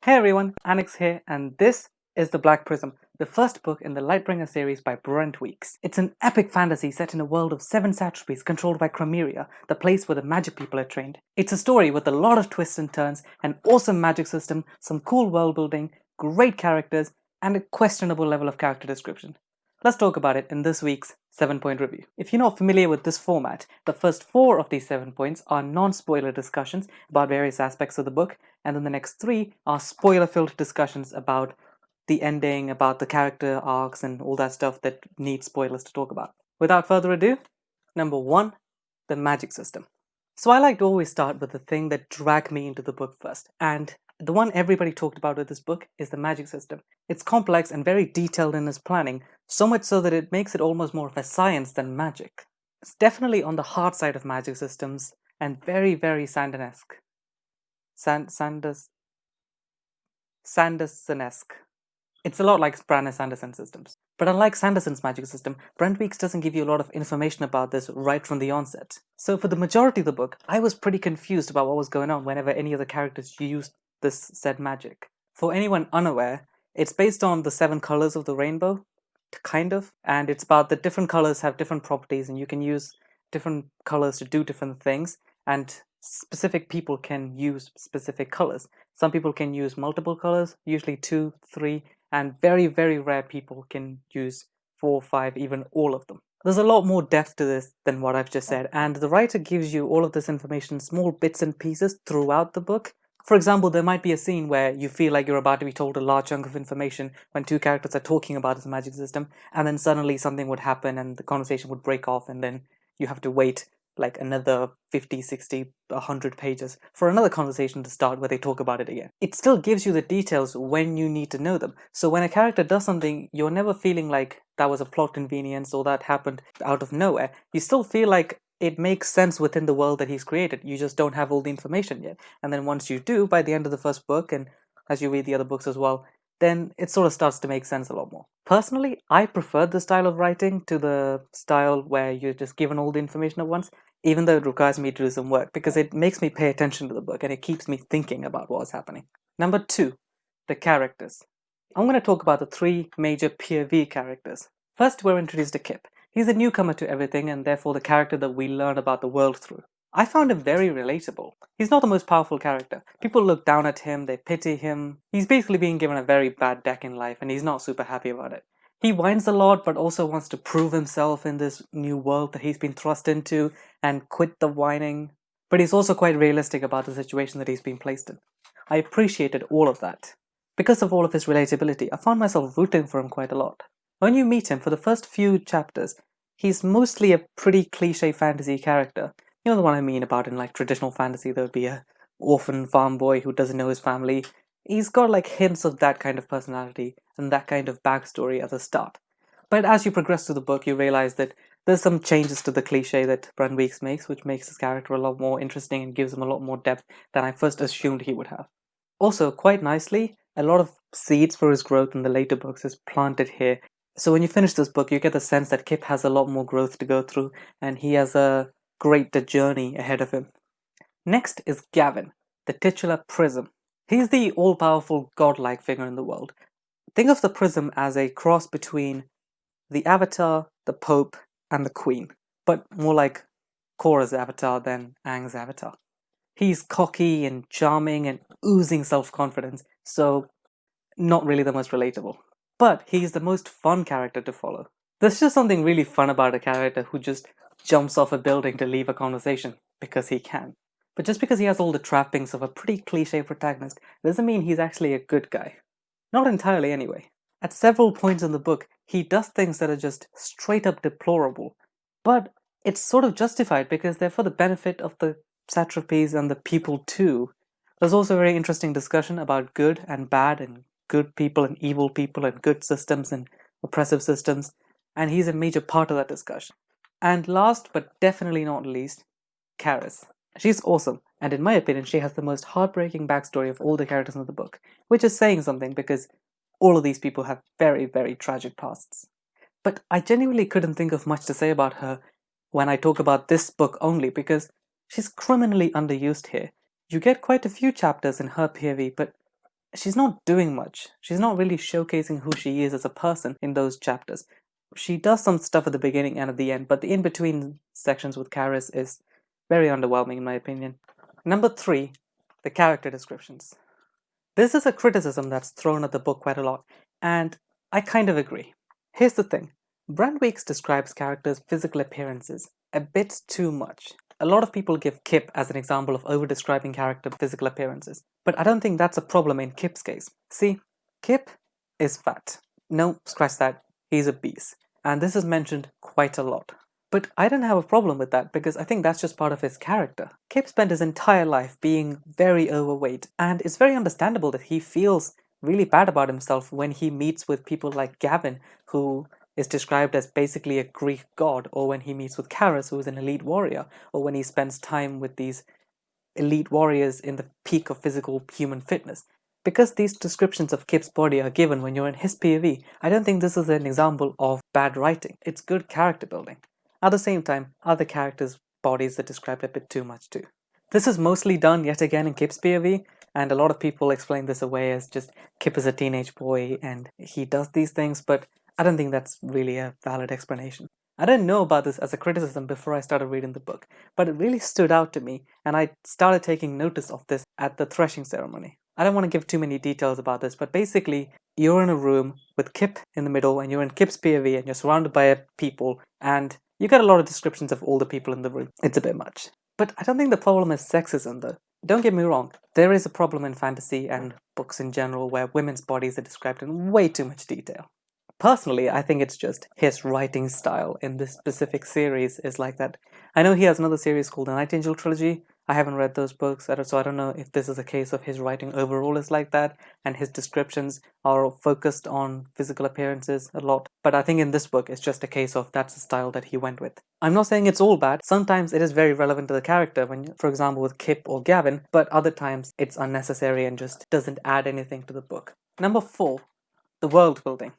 Hey everyone, Anex here, and this is The Black Prism, the first book in the Lightbringer series by Brent Weeks. It's an epic fantasy set in a world of 7 satrapies controlled by Chromeria, the place where the magic people are trained. It's a story with a lot of twists and turns, an awesome magic system, some cool world building, great characters, and a questionable level of character description. Let's talk about it in this week's 7-point review. If you're not familiar with this format, the first 4 of these 7 points are non-spoiler discussions about various aspects of the book, and then the next 3 are spoiler-filled discussions about the ending, about the character arcs, and all that stuff that needs spoilers to talk about. Without further ado, number 1, the magic system. So I like to always start with the thing that dragged me into the book first, and the one everybody talked about with this book is the magic system. It's complex and very detailed in its planning, so much so that it makes it almost more of a science than magic. It's definitely on the hard side of magic systems, and very, very Sanderson-esque. Sanderson-esque. It's a lot like Brandon Sanderson's systems. But unlike Sanderson's magic system, Brent Weeks doesn't give you a lot of information about this right from the onset. So for the majority of the book, I was pretty confused about what was going on whenever any of the characters used this said magic. For anyone unaware, it's based on the 7 colors of the rainbow, kind of, and it's about the different colors have different properties and you can use different colors to do different things, and specific people can use specific colors. Some people can use multiple colors, usually 2, 3, and very, very rare people can use 4, 5, even all of them. There's a lot more depth to this than what I've just said, and the writer gives you all of this information in small bits and pieces throughout the book. For example, there might be a scene where you feel like you're about to be told a large chunk of information when 2 characters are talking about this magic system, and then suddenly something would happen and the conversation would break off, and then you have to wait like another 50, 60, 100 pages for another conversation to start where they talk about it again. It still gives you the details when you need to know them. So when a character does something, you're never feeling like that was a plot convenience or that happened out of nowhere. You still feel like it makes sense within the world that he's created. You just don't have all the information yet. And then once you do, by the end of the first book, and as you read the other books as well, then it sort of starts to make sense a lot more. Personally, I prefer the style of writing to the style where you're just given all the information at once, even though it requires me to do some work, because it makes me pay attention to the book and it keeps me thinking about what's happening. Number 2, the characters. I'm going to talk about the 3 major POV characters. First, we're introduced to Kip. He's a newcomer to everything and therefore the character that we learn about the world through. I found him very relatable. He's not the most powerful character. People look down at him, they pity him. He's basically being given a very bad deck in life and he's not super happy about it. He whines a lot but also wants to prove himself in this new world that he's been thrust into and quit the whining. But he's also quite realistic about the situation that he's been placed in. I appreciated all of that. Because of all of his relatability, I found myself rooting for him quite a lot. When you meet him for the first few chapters, he's mostly a pretty cliche fantasy character. You know the one I mean about in like traditional fantasy, there would be a orphan farm boy who doesn't know his family. He's got like hints of that kind of personality and that kind of backstory at the start. But as you progress through the book, you realize that there's some changes to the cliche that Brent Weeks makes, which makes his character a lot more interesting and gives him a lot more depth than I first assumed he would have. Also, quite nicely, a lot of seeds for his growth in the later books is planted here. So when you finish this book, you get the sense that Kip has a lot more growth to go through, and he has a great journey ahead of him. Next is Gavin, the titular Prism. He's the all-powerful godlike figure in the world. Think of the Prism as a cross between the Avatar, the Pope, and the Queen, but more like Korra's Avatar than Aang's Avatar. He's cocky and charming and oozing self-confidence, so not really the most relatable. But he's the most fun character to follow. There's just something really fun about a character who just jumps off a building to leave a conversation because he can. But just because he has all the trappings of a pretty cliche protagonist doesn't mean he's actually a good guy. Not entirely anyway. At several points in the book, he does things that are just straight up deplorable. But it's sort of justified because they're for the benefit of the satrapies and the people too. There's also a very interesting discussion about good and bad and good people and evil people and good systems and oppressive systems, and he's a major part of that discussion. And last but definitely not least, Karis. She's awesome, and in my opinion, she has the most heartbreaking backstory of all the characters in the book, which is saying something because all of these people have very, very tragic pasts. But I genuinely couldn't think of much to say about her when I talk about this book only because she's criminally underused here. You get quite a few chapters in her POV, but she's not doing much. She's not really showcasing who she is as a person in those chapters. She does some stuff at the beginning and at the end, but the in-between sections with Karis is very underwhelming in my opinion. Number 3, the character descriptions. This is a criticism that's thrown at the book quite a lot, and I kind of agree. Here's the thing. Brent Weeks describes characters' physical appearances a bit too much. A lot of people give Kip as an example of over-describing character physical appearances, but I don't think that's a problem in Kip's case. See, Kip is fat. No, scratch that. He's obese. And this is mentioned quite a lot. But I don't have a problem with that because I think that's just part of his character. Kip spent his entire life being very overweight, and it's very understandable that he feels really bad about himself when he meets with people like Gavin, who is described as basically a Greek god, or when he meets with Karis, who is an elite warrior, or when he spends time with these elite warriors in the peak of physical human fitness. Because these descriptions of Kip's body are given when you're in his POV, I don't think this is an example of bad writing. It's good character building. At the same time, other characters' bodies are described a bit too much too. This is mostly done yet again in Kip's POV, and a lot of people explain this away as just Kip is a teenage boy and he does these things, but I don't think that's really a valid explanation. I didn't know about this as a criticism before I started reading the book, but it really stood out to me, and I started taking notice of this at the threshing ceremony. I don't want to give too many details about this, but basically, you're in a room with Kip in the middle, and you're in Kip's POV, and you're surrounded by people, and you get a lot of descriptions of all the people in the room. It's a bit much. But I don't think the problem is sexism, though. Don't get me wrong, there is a problem in fantasy and books in general where women's bodies are described in way too much detail. Personally, I think it's just his writing style in this specific series is like that. I know he has another series called the Night Angel Trilogy. I haven't read those books, so I don't know if this is a case of his writing overall is like that, and his descriptions are focused on physical appearances a lot. But I think in this book, it's just a case of that's the style that he went with. I'm not saying it's all bad. Sometimes it is very relevant to the character, when, for example, with Kip or Gavin, but other times it's unnecessary and just doesn't add anything to the book. Number 4, the world building.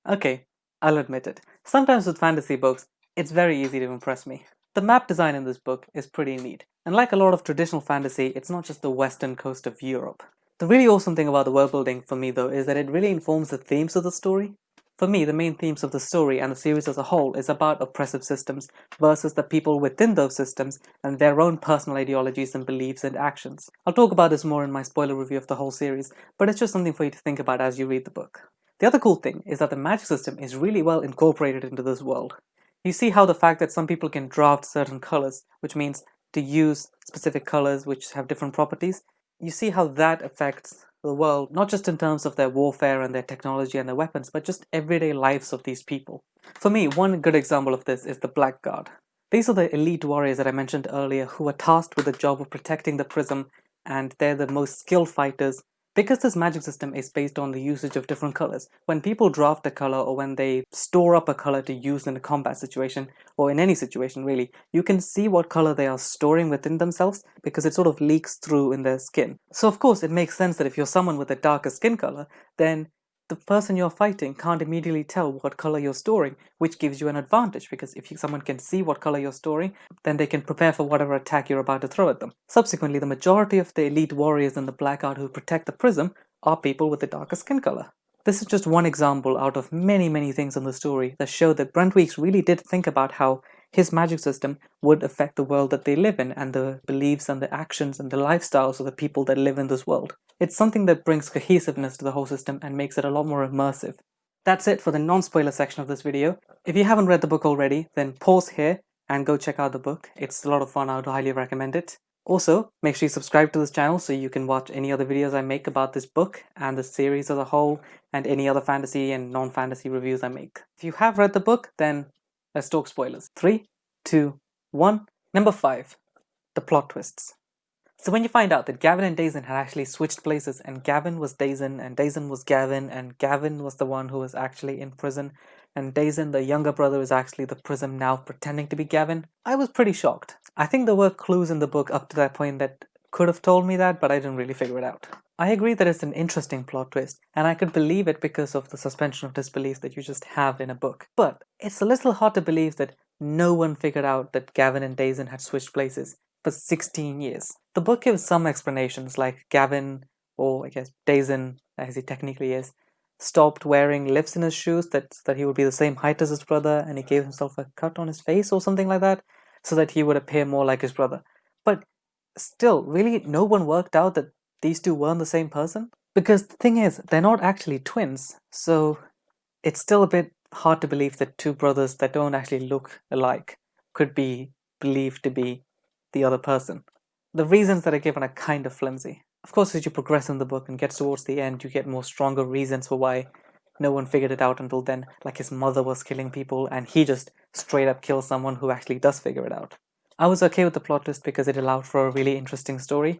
Okay, I'll admit it. Sometimes with fantasy books, it's very easy to impress me. The map design in this book is pretty neat, and like a lot of traditional fantasy, it's not just the western coast of Europe. The really awesome thing about the world building for me though is that it really informs the themes of the story. For me, the main themes of the story and the series as a whole is about oppressive systems versus the people within those systems and their own personal ideologies and beliefs and actions. I'll talk about this more in my spoiler review of the whole series, but it's just something for you to think about as you read the book. The other cool thing is that the magic system is really well incorporated into this world. You see how the fact that some people can draft certain colors, which means to use specific colors which have different properties, you see how that affects the world, not just in terms of their warfare and their technology and their weapons, but just everyday lives of these people. For me, one good example of this is the Black Guard. These are the elite warriors that I mentioned earlier who are tasked with the job of protecting the prism, and they're the most skilled fighters. Because this magic system is based on the usage of different colors, when people draft a color or when they store up a color to use in a combat situation, or in any situation really, you can see what color they are storing within themselves because it sort of leaks through in their skin. So of course it makes sense that if you're someone with a darker skin color, then the person you're fighting can't immediately tell what color you're storing, which gives you an advantage, because if someone can see what color you're storing, then they can prepare for whatever attack you're about to throw at them. Subsequently, the majority of the elite warriors in the Black Guard who protect the prism are people with a darker skin color. This is just one example out of many things in the story that show that Brent Weeks really did think about how his magic system would affect the world that they live in and the beliefs and the actions and the lifestyles of the people that live in this world. It's something that brings cohesiveness to the whole system and makes it a lot more immersive. That's it for the non-spoiler section of this video. If you haven't read the book already, then pause here and go check out the book. It's a lot of fun. I would highly recommend it. Also, make sure you subscribe to this channel so you can watch any other videos I make about this book and the series as a whole, and any other fantasy and non-fantasy reviews I make. If you have read the book, then let's talk spoilers. 3, 2, 1. Number 5. The plot twists. So when you find out that Gavin and Dazen had actually switched places, and Gavin was Dazen and Dazen was Gavin, and Gavin was the one who was actually in prison, and Dazen, the younger brother, is actually the prism now pretending to be Gavin, I was pretty shocked. I think there were clues in the book up to that point that could have told me that, but I didn't really figure it out. I agree that it's an interesting plot twist, and I could believe it because of the suspension of disbelief that you just have in a book. But it's a little hard to believe that no one figured out that Gavin and Dazen had switched places for 16 years. The book gives some explanations, like Gavin or I guess Dazen, as he technically is, stopped wearing lifts in his shoes that he would be the same height as his brother, and he gave himself a cut on his face or something like that, so that he would appear more like his brother. But still, really, no one worked out that these two weren't the same person? Because the thing is, they're not actually twins, so it's still a bit hard to believe that two brothers that don't actually look alike could be believed to be the other person. The reasons that are given are kind of flimsy. Of course, as you progress in the book and get towards the end, you get more stronger reasons for why no one figured it out until then, like his mother was killing people and he just straight up kills someone who actually does figure it out. I was okay with the plot twist because it allowed for a really interesting story,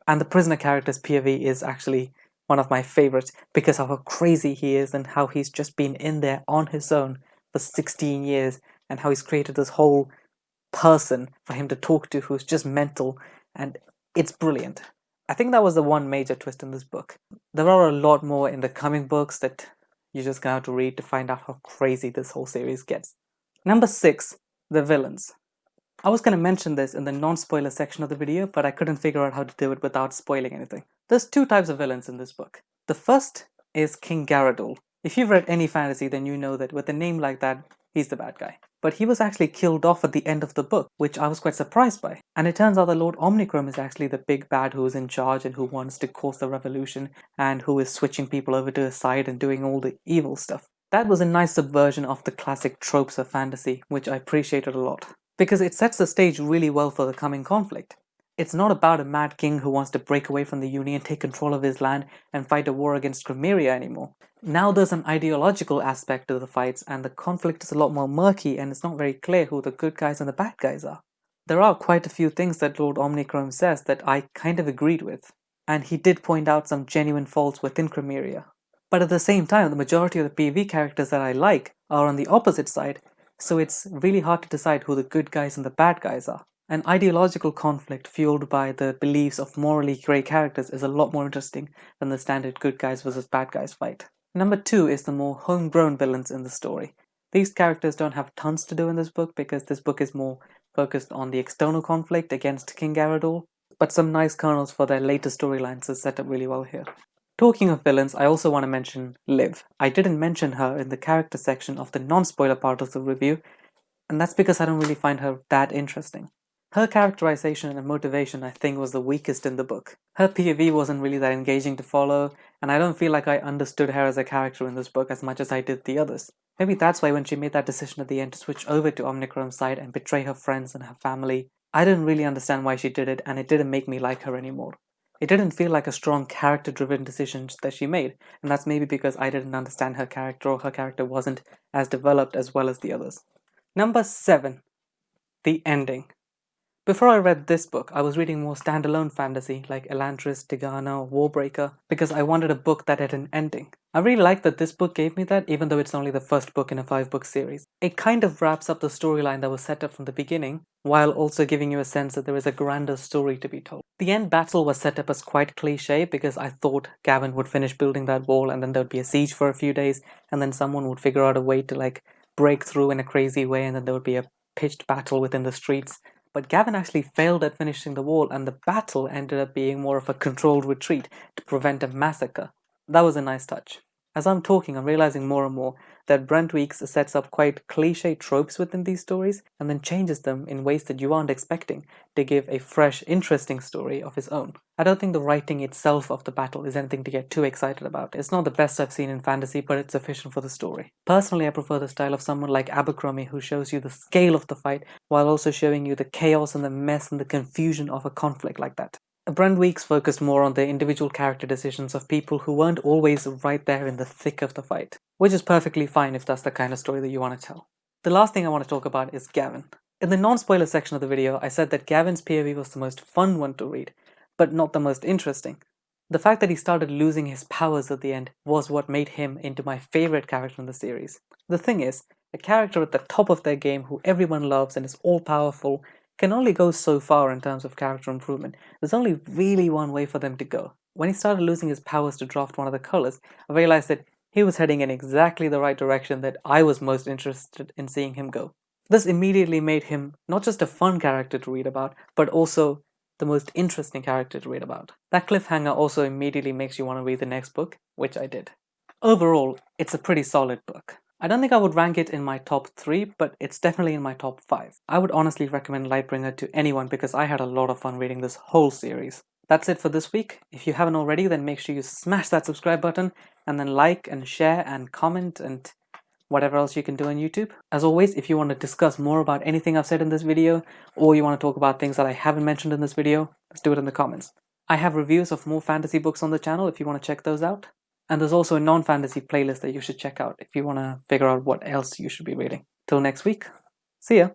and the prisoner character's POV is actually one of my favorites because of how crazy he is and how he's just been in there on his own for 16 years and how he's created this whole person for him to talk to who's just mental, and it's brilliant. I think that was the one major twist in this book. There are a lot more in the coming books that you're just gonna have to read to find out how crazy this whole series gets. Number 6, the villains. I was going to mention this in the non-spoiler section of the video, but I couldn't figure out how to do it without spoiling anything. There's two types of villains in this book. The first is King Garadul. If you've read any fantasy, then you know that with a name like that, he's the bad guy. But he was actually killed off at the end of the book, which I was quite surprised by. And it turns out that Lord Omnicrome is actually the big bad who is in charge and who wants to cause the revolution and who is switching people over to his side and doing all the evil stuff. That was a nice subversion of the classic tropes of fantasy, which I appreciated a lot, because it sets the stage really well for the coming conflict. It's not about a mad king who wants to break away from the Union, take control of his land, and fight a war against Crimmeria anymore. Now there's an ideological aspect to the fights, and the conflict is a lot more murky, and it's not very clear who the good guys and the bad guys are. There are quite a few things that Lord Omnicrome says that I kind of agreed with, and he did point out some genuine faults within Crimmeria. But at the same time, the majority of the PvE characters that I like are on the opposite side, so it's really hard to decide who the good guys and the bad guys are. An ideological conflict fueled by the beliefs of morally grey characters is a lot more interesting than the standard good guys versus bad guys fight. Number 2 is the more homegrown villains in the story. These characters don't have tons to do in this book because this book is more focused on the external conflict against King Garadul, but some nice kernels for their later storylines is set up really well here. Talking of villains, I also want to mention Liv. I didn't mention her in the character section of the non-spoiler part of the review, and that's because I don't really find her that interesting. Her characterization and motivation, I think, was the weakest in the book. Her POV wasn't really that engaging to follow, and I don't feel like I understood her as a character in this book as much as I did the others. Maybe that's why when she made that decision at the end to switch over to Omnicrome's side and betray her friends and her family, I didn't really understand why she did it, and it didn't make me like her anymore. It didn't feel like a strong character-driven decision that she made, and that's maybe because I didn't understand her character, or her character wasn't as developed as well as the others. Number 7. The ending. Before I read this book, I was reading more standalone fantasy like Elantris, Tigana, or Warbreaker because I wanted a book that had an ending. I really like that this book gave me that, even though it's only the first book in a 5-book series. It kind of wraps up the storyline that was set up from the beginning, while also giving you a sense that there is a grander story to be told. The end battle was set up as quite cliche because I thought Gavin would finish building that wall and then there would be a siege for a few days, and then someone would figure out a way to break through in a crazy way, and then there would be a pitched battle within the streets. But Gavin actually failed at finishing the wall, and the battle ended up being more of a controlled retreat to prevent a massacre. That was a nice touch. As I'm talking, I'm realizing more and more that Brent Weeks sets up quite cliche tropes within these stories and then changes them in ways that you aren't expecting to give a fresh, interesting story of his own. I don't think the writing itself of the battle is anything to get too excited about. It's not the best I've seen in fantasy, but it's sufficient for the story. Personally, I prefer the style of someone like Abercrombie, who shows you the scale of the fight while also showing you the chaos and the mess and the confusion of a conflict like that. Brent Weeks focused more on the individual character decisions of people who weren't always right there in the thick of the fight, which is perfectly fine if that's the kind of story that you want to tell. The last thing I want to talk about is Gavin. In the non-spoiler section of the video, I said that Gavin's POV was the most fun one to read, but not the most interesting. The fact that he started losing his powers at the end was what made him into my favorite character in the series. The thing is, a character at the top of their game who everyone loves and is all-powerful can only go so far in terms of character improvement. There's only really one way for them to go. When he started losing his powers to draft one of the colors, I realized that he was heading in exactly the right direction that I was most interested in seeing him go. This immediately made him not just a fun character to read about, but also the most interesting character to read about. That cliffhanger also immediately makes you want to read the next book, which I did. Overall, it's a pretty solid book. I don't think I would rank it in my top 3, but it's definitely in my top 5. I would honestly recommend Lightbringer to anyone because I had a lot of fun reading this whole series. That's it for this week. If you haven't already, then make sure you smash that subscribe button and then like and share and comment and whatever else you can do on YouTube. As always, if you want to discuss more about anything I've said in this video, or you want to talk about things that I haven't mentioned in this video, let's do it in the comments. I have reviews of more fantasy books on the channel if you want to check those out. And there's also a non-fantasy playlist that you should check out if you want to figure out what else you should be reading. Till next week, see ya!